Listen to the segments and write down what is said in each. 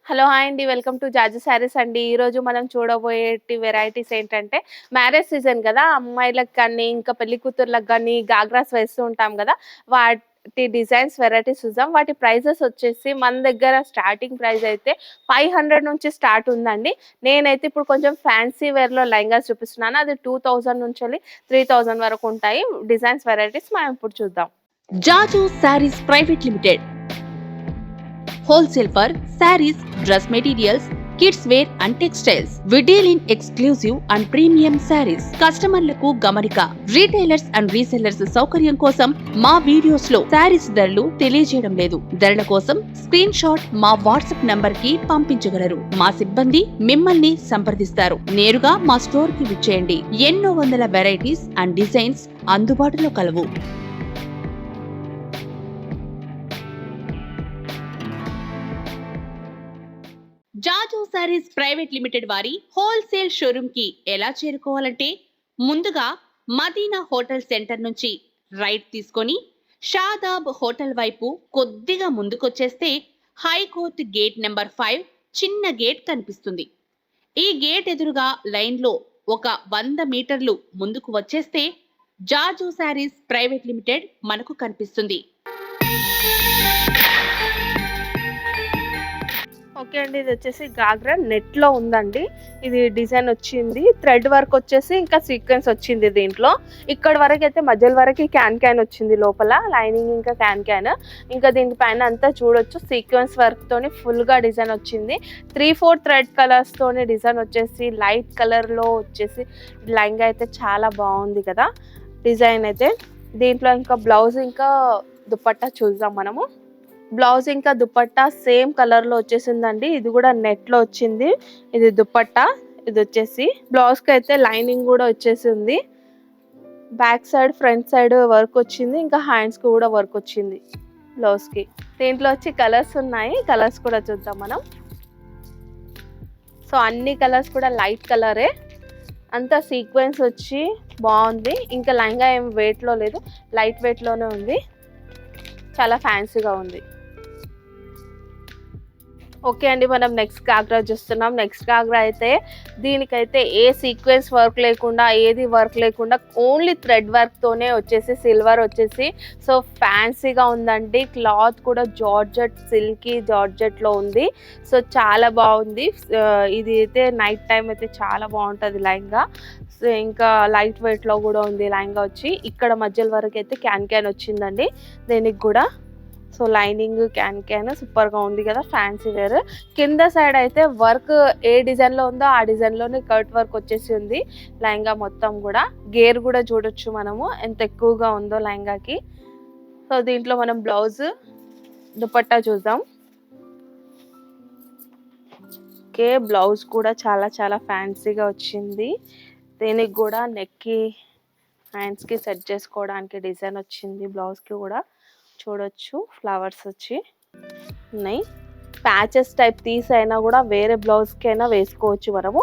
Hello! Hi అండి. Welcome to జాజి శారీస్ అండి. ఈరోజు మనం చూడబోయేటి వెరైటీస్ ఏంటంటే, మ్యారేజ్ సీజన్ గదా! అమ్మాయిలకు కానీ, ఇంకా పెళ్లి కూతుర్లకు గానీ, గాగ్రాస్ వేస్తూ ఉంటాం గదా! వాటి డిజైన్స్, వెరైటీస్ చూద్దాం. వాటి ప్రైజెస్ వచ్చేసి మన దగ్గర స్టార్టింగ్ ప్రైస్ అయితే 500 నుంచి స్టార్ట్ ఉందండి. నేనైతే ఇప్పుడు కొంచెం ఫ్యాన్సీ వేర్‌లో లెహంగాస్ చూపిస్తున్నాను. అది 2000 నుంచెల్లి 3000 వరకు ఉంటాయి. డిజైన్స్, వెరైటీస్ మనం ఇప్పుడు చూద్దాం. Jaju Sarees private limited wholesale for sarees, dress materials, kids wear and textiles. We deal in exclusive and premium sarees. కస్టమర్లకు గమనిక రీటైలర్స్ అండ్ రీసెల్లర్స్ సౌకర్యం కోసం మా వీడియోస్ లో సారీస్ ధరలు తెలియజేయడం లేదు. ధరల కోసం స్క్రీన్ షాట్ మా వాట్సాప్ నంబర్ కి పంపించగలరు. మా సిబ్బంది మిమ్మల్ని సంప్రదిస్తారు. నేరుగా మా స్టోర్ కి విచ్చేయండి. ఎన్నో వందల వెరైటీస్ అండ్ డిజైన్స్ అందుబాటులో కలవు. జాజు శారీస్ ప్రైవేట్ లిమిటెడ్ వారి హోల్సేల్ షోరూమ్ కి ఎలా చేరుకోవాలంటే ముందుగా మదీనా హోటల్ సెంటర్ నుంచి రైట్ తీసుకొని షాదాబ్ హోటల్ వైపు కొద్దిగా ముందుకొచ్చేస్తే హైకోర్ట్ గేట్ నెంబర్ 5 చిన్న గేట్ కనిపిస్తుంది. ఈ గేట్ ఎదురుగా లైన్లో ఒక 100 మీటర్లు ముందుకు వచ్చేస్తే జాజు శారీస్ ప్రైవేట్ లిమిటెడ్ మనకు కనిపిస్తుంది. ఓకే అండి. ఇది వచ్చేసి గాగ్రా నెట్‌లో ఉందండి. ఇది డిజైన్ వచ్చింది. థ్రెడ్ వర్క్ వచ్చేసి ఇంకా సీక్వెన్స్ వచ్చింది దీంట్లో. ఇక్కడి వరకైతే మధ్యల వరకి క్యాన్ వచ్చింది లోపల. లైనింగ్ ఇంకా క్యాన్. ఇంకా దీని పైన అంతా చూడొచ్చు సీక్వెన్స్ వర్క్‌తోని ఫుల్‌గా డిజైన్ వచ్చింది. 3, 4 థ్రెడ్ కలర్స్‌తోని డిజైన్ వచ్చేసి లైట్ కలర్‌లో వచ్చేసి లెహంగా అయితే చాలా బాగుంది కదా! డిజైన్ అయితే. దీంట్లో ఇంకా బ్లౌజ్ ఇంకా దుపట్టా చూద్దాం మనము. బ్లౌజ్ ఇంకా దుపట్టా సేమ్ కలర్‌లో వచ్చేసిందండి. ఇది కూడా నెట్‌లో వచ్చింది. ఇది దుపట్టా. ఇది వచ్చేసి బ్లౌజ్‌కి అయితే లైనింగ్ కూడా వచ్చేసింది. Back side, front side work వచ్చింది. ఇంకా హ్యాండ్స్‌కి కూడా వర్క్ వచ్చింది బ్లౌజ్‌కి. దీంట్లో వచ్చి కలర్స్ ఉన్నాయి. కలర్స్ కూడా చూద్దాం మనం. సో అన్ని కలర్స్ కూడా లైట్ కలరే. అంతా సీక్వెన్స్ వచ్చి బాగుంది. ఇంకా లెహంగా ఏం వెయిట్‌లో లేదు. లైట్ వెయిట్‌లోనే ఉంది. చాలా ఫ్యాన్సీగా ఉంది. ఓకే అండి. మనం నెక్స్ట్ గాగ్రా చూస్తున్నాం. నెక్స్ట్ గాగ్రా అయితే దీనికైతే ఏ సీక్వెన్స్ వర్క్ లేకుండా, ఏది వర్క్ లేకుండా ఓన్లీ థ్రెడ్ వర్క్‌తోనే వచ్చేసి సిల్వర్ వచ్చేసి సో ఫ్యాన్సీగా ఉందండి. క్లాత్ కూడా జార్జెట్, సిల్కీ జార్జెట్‌లో ఉంది. సో చాలా బాగుంది. ఇది అయితే నైట్ టైం అయితే చాలా బాగుంటుంది లెహంగా. సో ఇంకా లైట్ వెయిట్‌లో కూడా ఉంది లెహంగా వచ్చి. ఇక్కడ మధ్యల వరకు అయితే క్యాన్ వచ్చిందండి దీనికి కూడా. సో లైనింగ్ క్యాన్ సూపర్గా ఉంది కదా! Fancy wear. కింద సైడ్ అయితే వర్క్ ఏ డిజైన్లో ఉందో ఆ డిజైన్లోనే కట్ వర్క్ వచ్చేసి ఉంది లెహంగా మొత్తం కూడా. గేర్ కూడా చూడొచ్చు మనము ఎంత ఎక్కువగా ఉందో లెహంగాకి. సో దీంట్లో మనం బ్లౌజ్, దుపట్టా చూద్దాం. ఓకే. బ్లౌజ్ కూడా చాలా ఫ్యాన్సీగా వచ్చింది. దీనికి కూడా నెక్కి, హ్యాండ్స్‌కి సెట్ చేసుకోవడానికి డిజైన్ వచ్చింది. బ్లౌజ్‌కి కూడా చూడొచ్చు ఫ్లవర్స్ వచ్చి ఉన్నాయి. ప్యాచెస్ టైప్ తీసైనా కూడా వేరే బ్లౌజ్కైనా వేసుకోవచ్చు మనము.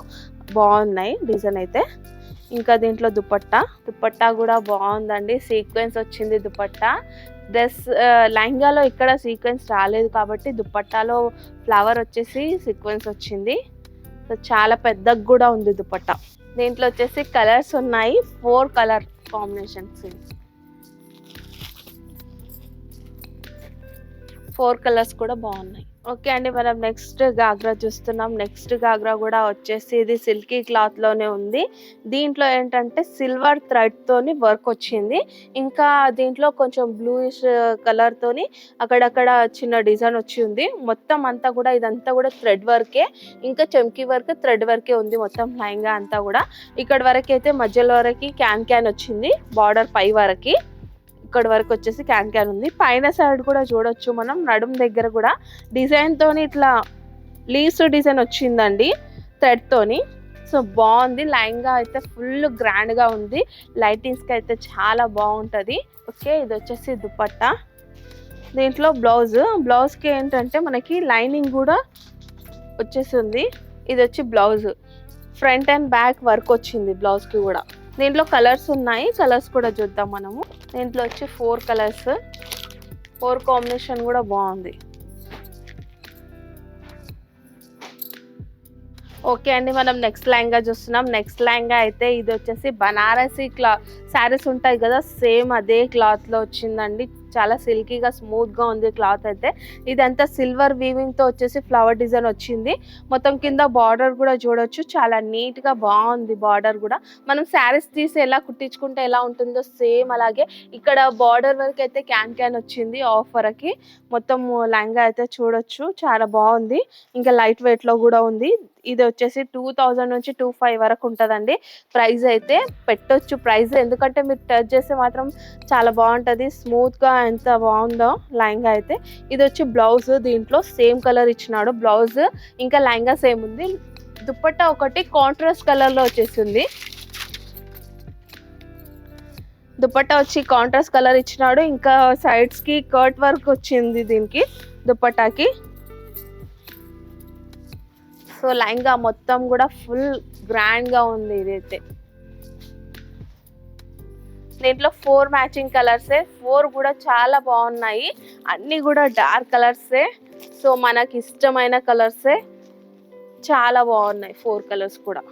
బాగున్నాయి డిజైన్ అయితే. ఇంకా దీంట్లో దుపట్టా కూడా బాగుందండి. సీక్వెన్స్ వచ్చింది దుపట్టా. డ్రెస్ లెహంగాలో ఇక్కడ సీక్వెన్స్ రాలేదు కాబట్టి దుపట్టాలో ఫ్లవర్ వచ్చేసి సీక్వెన్స్ వచ్చింది. సో చాలా పెద్దగా కూడా ఉంది దుపట్టా. దీంట్లో వచ్చేసి కలర్స్ ఉన్నాయి. 4 కలర్ కాంబినేషన్స్. 4 కలర్స్ కూడా బాగున్నాయి. ఓకే అండి. మనం నెక్స్ట్ గాగ్రా చూస్తున్నాం. నెక్స్ట్ గాగ్రా కూడా వచ్చేసి ఇది సిల్కీ క్లాత్‌లోనే ఉంది. దీంట్లో ఏంటంటే సిల్వర్ థ్రెడ్‌తోని వర్క్ వచ్చింది. ఇంకా దీంట్లో కొంచెం బ్లూయిష్ కలర్‌తోని అక్కడక్కడ చిన్న డిజైన్ వచ్చి ఉంది. మొత్తం అంతా కూడా ఇదంతా కూడా థ్రెడ్ వర్కే. ఇంకా చమ్కీ వర్క్, థ్రెడ్ వర్కే ఉంది మొత్తం లెహంగా అంతా కూడా. ఇక్కడ వరకైతే మధ్యలో వరకి క్యాన్ వచ్చింది. బార్డర్ పై వరకి. ఇక్కడ వరకు వచ్చేసి క్యాన్ ఉంది. పైన సైడ్ కూడా చూడొచ్చు మనం. నడుం దగ్గర కూడా డిజైన్‌తోని ఇట్లా లీవ్స్ డిజైన్ వచ్చిందండి థ్రెడ్‌తోని. సో బాగుంది. లెహంగా అయితే ఫుల్ గ్రాండ్‌గా ఉంది. లైటింగ్స్‌కి అయితే చాలా బాగుంటుంది. ఓకే. ఇది వచ్చేసి దుపట్టా. దీంట్లో బ్లౌజ్‌కి ఏంటంటే మనకి లైనింగ్ కూడా వచ్చేసింది. ఇది వచ్చి blouse. Front and back work వచ్చింది బ్లౌజ్‌కి కూడా. దీంట్లో కలర్స్ ఉన్నాయి. కలర్స్ కూడా చూద్దాం మనము. దీంట్లో వచ్చి 4 కలర్స్. 4 కాంబినేషన్ కూడా బాగుంది. ఓకే అండి, మనం నెక్స్ట్ లెహంగా చూస్తున్నాం. నెక్స్ట్ లెహంగా అయితే ఇది వచ్చేసి బనారసి శారీస్ ఉంటాయి కదా, సేమ్ అదే క్లాత్లో వచ్చిందండి. చాలా సిల్కీగా స్మూత్గా ఉంది క్లాత్ అయితే. ఇదంతా సిల్వర్ వీవింగ్తో వచ్చేసి ఫ్లవర్ డిజైన్ వచ్చింది. మొత్తం కింద బార్డర్ కూడా చూడొచ్చు, చాలా నీట్గా బాగుంది బార్డర్ కూడా. మనం శారీస్ తీసి ఎలా కుట్టించుకుంటే ఎలా ఉంటుందో సేమ్ అలాగే ఇక్కడ బార్డర్ వరకు అయితే క్యాన్ వచ్చింది ఆఫర్కి. మొత్తం లెహంగా అయితే చూడొచ్చు, చాలా బాగుంది. ఇంకా లైట్ వెయిట్లో కూడా ఉంది. ఇది వచ్చేసి 2000 నుంచి 2500 వరకు ఉంటుందండి. ప్రైస్ అయితే పెట్టొచ్చు ప్రైస్, ఎందుకంటే మీరు టచ్ చేస్తే మాత్రం చాలా బాగుంటుంది. స్మూత్గా ఎంత బాగుందో లెహంగా అయితే. ఇది వచ్చి బ్లౌజ్, దీంట్లో సేమ్ కలర్ ఇచ్చినాడు బ్లౌజ్, ఇంకా లెహంగా సేమ్ ఉంది. దుపట్టా ఒకటి కాంట్రాస్ట్ కలర్లో వచ్చేసింది. దుపట్టా వచ్చి కాంట్రాస్ట్ కలర్ ఇచ్చినాడు, ఇంకా సైడ్స్కి కర్ట్ వర్క్ వచ్చింది దీనికి దుపట్టాకి. సో లెహంగా మొత్తం కూడా ఫుల్ గ్రాండ్గా ఉంది ఇదైతే. దీంట్లో 4 మ్యాచింగ్ కలర్సే, 4 కూడా చాలా బాగున్నాయి. అన్నీ కూడా డార్క్ కలర్సే, సో మనకి ఇష్టమైన కలర్సే, చాలా బాగున్నాయి 4 కలర్స్ కూడా.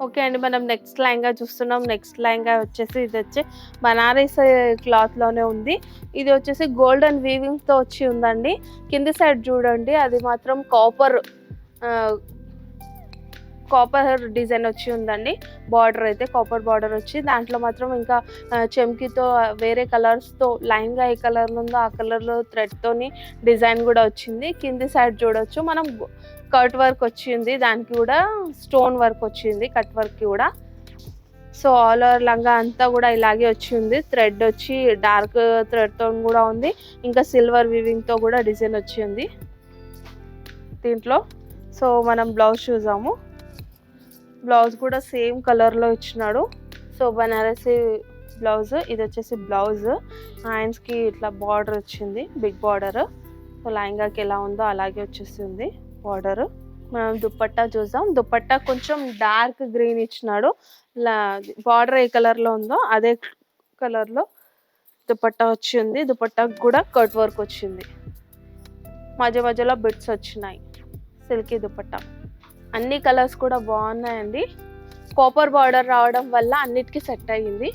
ఓకే అండి, మనం నెక్స్ట్ లెహంగా చూస్తున్నాం. నెక్స్ట్ లెహంగా వచ్చేసి ఇది వచ్చి బనారస్ క్లాత్లోనే ఉంది. ఇది వచ్చేసి గోల్డెన్ వీవింగ్తో వచ్చి ఉందండి. కింది సైడ్ చూడండి, అది మాత్రం కాపర్ డిజైన్ వచ్చి ఉందండి. బార్డర్ అయితే కాపర్ బార్డర్ వచ్చి, దాంట్లో మాత్రం ఇంకా చెమ్కీతో వేరే కలర్స్తో లెహంగా ఏ కలర్లో ఉందో ఆ కలర్లో థ్రెడ్తోని డిజైన్ కూడా వచ్చింది. కింది సైడ్ చూడొచ్చు మనం కట్ వర్క్ వచ్చింది, దానికి కూడా స్టోన్ వర్క్ వచ్చింది కట్ వర్క్ కూడా. సో ఆల్ ఓవర్ లంగా అంతా కూడా ఇలాగే వచ్చింది. థ్రెడ్ వచ్చి డార్క్ థ్రెడ్తో కూడా ఉంది, ఇంకా సిల్వర్ వీవింగ్తో కూడా డిజైన్ వచ్చింది దీంట్లో. సో మనం బ్లౌజ్ చూసాము, బ్లౌజ్ కూడా సేమ్ కలర్లో ఇచ్చినాడు. సో బనారసి బ్లౌజ్, ఇది వచ్చేసి బ్లౌజ్. హ్యాండ్స్కి ఇట్లా బార్డర్ వచ్చింది, బిగ్ బార్డర్. సో లెహంగాకి ఎలా ఉందో అలాగే వచ్చేసింది బార్డర్. మనం దుపట్టా చూసాం, దుపట్టా కొంచెం డార్క్ గ్రీన్ ఇచ్చినాడు. బార్డర్ ఏ కలర్లో ఉందో అదే కలర్లో దుపట్టా వచ్చింది. దుపట్టాకు కూడా కట్ వర్క్ వచ్చింది, మధ్య మధ్యలో బిట్స్ వచ్చినాయి. సిల్కీ దుపట్టా, అన్ని కలర్స్ కూడా బాగున్నాయండి. కాపర్ బార్డర్ రావడం వల్ల అన్నిటికీ సెట్ అయ్యింది.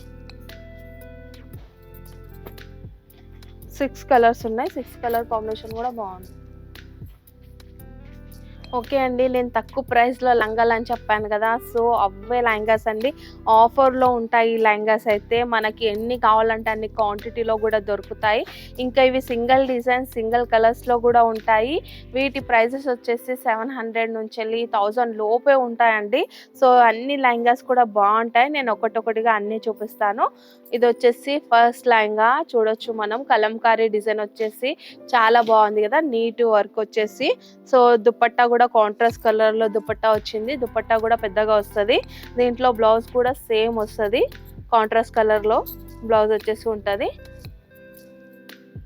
6 కలర్స్ ఉన్నాయి, 6 కలర్ కాంబినేషన్ కూడా బాగుంది. ఓకే అండి, నేను తక్కువ ప్రైస్లో లంగాలు అని చెప్పాను కదా, సో అవే లెహంగాస్ అండి. ఆఫర్లో ఉంటాయి ఈ లెహంగాస్ అయితే, మనకి ఎన్ని కావాలంటే అన్ని క్వాంటిటీలో కూడా దొరుకుతాయి. ఇంకా ఇవి సింగిల్ డిజైన్ సింగిల్ కలర్స్లో కూడా ఉంటాయి. వీటి ప్రైజెస్ వచ్చేసి 700 నుంచి వెళ్ళి 1000 లోపే ఉంటాయండి. సో అన్ని లెహంగాస్ కూడా బాగుంటాయి, నేను ఒకటొకటిగా అన్నీ చూపిస్తాను. ఇది వచ్చేసి ఫస్ట్ లెహంగా చూడొచ్చు మనం, కలంకారీ డిజైన్ వచ్చేసి చాలా బాగుంది కదా, నీట్ వర్క్ వచ్చేసి. సో దుపట్టా కూడా కాంట్రాస్ట్ కలర్ లో దుపట్టా వచ్చింది, దుపట్టా కూడా పెద్దగా వస్తుంది. దీంట్లో బ్లౌజ్ కూడా సేమ్ వస్తుంది, కాంట్రాస్ట్ కలర్ లో బ్లౌజ్ వచ్చేసి ఉంటుంది.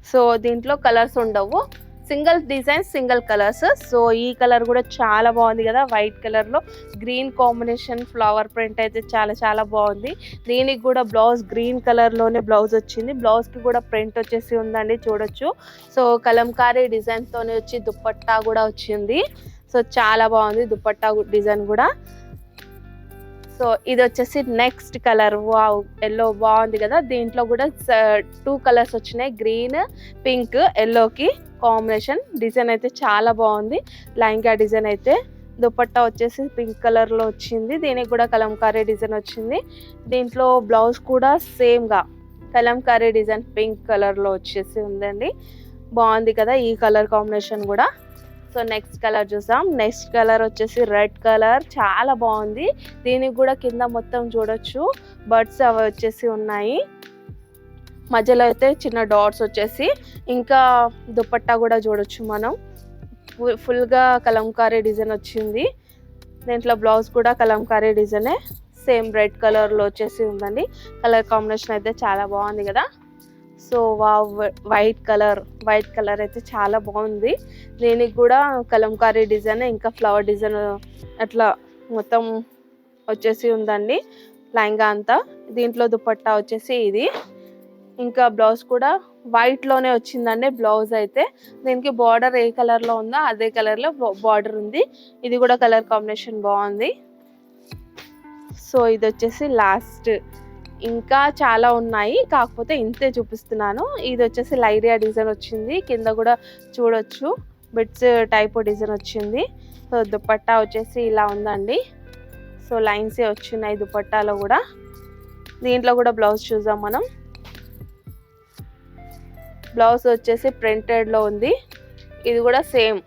సో దీంట్లో కలర్స్ ఉండవు, single design single colours. So ఈ కలర్ కూడా చాలా బాగుంది కదా, వైట్ కలర్ లో గ్రీన్ కాంబినేషన్ ఫ్లవర్ ప్రింట్ అయితే చాలా చాలా బాగుంది. దీనికి కూడా బ్లౌజ్ గ్రీన్ కలర్ లోనే బ్లౌజ్ వచ్చింది, బ్లౌజ్ కి కూడా ప్రింట్ వచ్చేసి ఉందండి చూడొచ్చు. సో కలంకారీ డిజైన్ తోనే వచ్చి దుపట్టా కూడా వచ్చింది. సో చాలా బాగుంది దుపట్టా డిజైన్ కూడా. సో ఇది వచ్చేసి నెక్స్ట్ కలర్, వావ్ ఎల్లో బాగుంది కదా. దీంట్లో కూడా 2 కలర్స్ వచ్చినాయి, గ్రీన్ పింక్ ఎల్లోకి కాంబినేషన్. డిజైన్ అయితే చాలా బాగుంది లెహంగా డిజైన్ అయితే. దుపట్టా వచ్చేసి పింక్ కలర్ లో వచ్చింది, దీనికి కూడా కలంకారీ డిజైన్ వచ్చింది. దీంట్లో బ్లౌజ్ కూడా సేమ్ గా కలంకారీ డిజైన్ పింక్ కలర్ లో వచ్చేసి ఉందండి. బాగుంది కదా ఈ కలర్ కాంబినేషన్ కూడా. సో నెక్స్ట్ కలర్ చూసాం, నెక్స్ట్ కలర్ వచ్చేసి రెడ్ కలర్, చాలా బాగుంది. దీనికి కూడా కింద మొత్తం చూడొచ్చు బర్డ్స్ అవి వచ్చేసి ఉన్నాయి, మధ్యలో అయితే చిన్న డాట్స్ వచ్చేసి. ఇంకా దుపట్టా కూడా చూడొచ్చు మనం, ఫుల్గా కలంకారీ డిజైన్ వచ్చింది. దీంట్లో బ్లౌజ్ కూడా కలంకారీ డిజైనే, సేమ్ రెడ్ కలర్లో వచ్చేసి ఉందండి. కలర్ కాంబినేషన్ అయితే చాలా బాగుంది కదా. సో వైట్ కలర్ అయితే చాలా బాగుంది. దీనికి కూడా కలంకారీ డిజైన్ ఇంకా ఫ్లవర్ డిజైన్ అట్లా మొత్తం వచ్చేసి ఉందండి లెహంగా అంతా. దీంట్లో దుపట్టా వచ్చేసి ఇది, ఇంకా బ్లౌజ్ కూడా వైట్లోనే వచ్చిందండి బ్లౌజ్ అయితే. దీనికి బార్డర్ ఏ కలర్లో ఉందో అదే కలర్లో బార్డర్ ఉంది. ఇది కూడా కలర్ కాంబినేషన్ బాగుంది. సో ఇది వచ్చేసి లాస్ట్. ఇంకా చాలా ఉన్నాయి, కాకపోతే ఇంతే చూపిస్తున్నాను. ఇది వచ్చేసి లైరియా డిజైన్ వచ్చింది. కింద కూడా చూడొచ్చు బిట్స్ టైప్ డిజైన్ వచ్చింది. సో దుపట్టా వచ్చేసి ఇలా ఉందండి. సో లైన్సే వచ్చినాయి దుపట్టాలో కూడా. దీంట్లో కూడా బ్లౌజ్ చూద్దాం మనం. బ్లౌజ్ వచ్చేసి ప్రింటెడ్లో ఉంది. ఇది కూడా సేమ్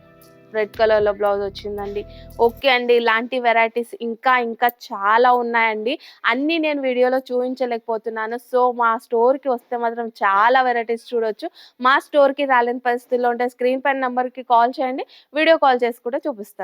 రెడ్ కలర్లో బ్లౌజ్ వచ్చిందండి. ఓకే అండి, ఇలాంటి వెరైటీస్ ఇంకా చాలా ఉన్నాయండి. అన్నీ నేను వీడియోలో చూపించలేకపోతున్నాను. సో మా స్టోర్కి వస్తే మాత్రం చాలా వెరైటీస్ చూడొచ్చు. మా స్టోర్కి రాలేని పరిస్థితుల్లో ఉంటే స్క్రీన్ పైన నెంబర్కి కాల్ చేయండి, వీడియో కాల్ చేసి కూడా చూపిస్తారు.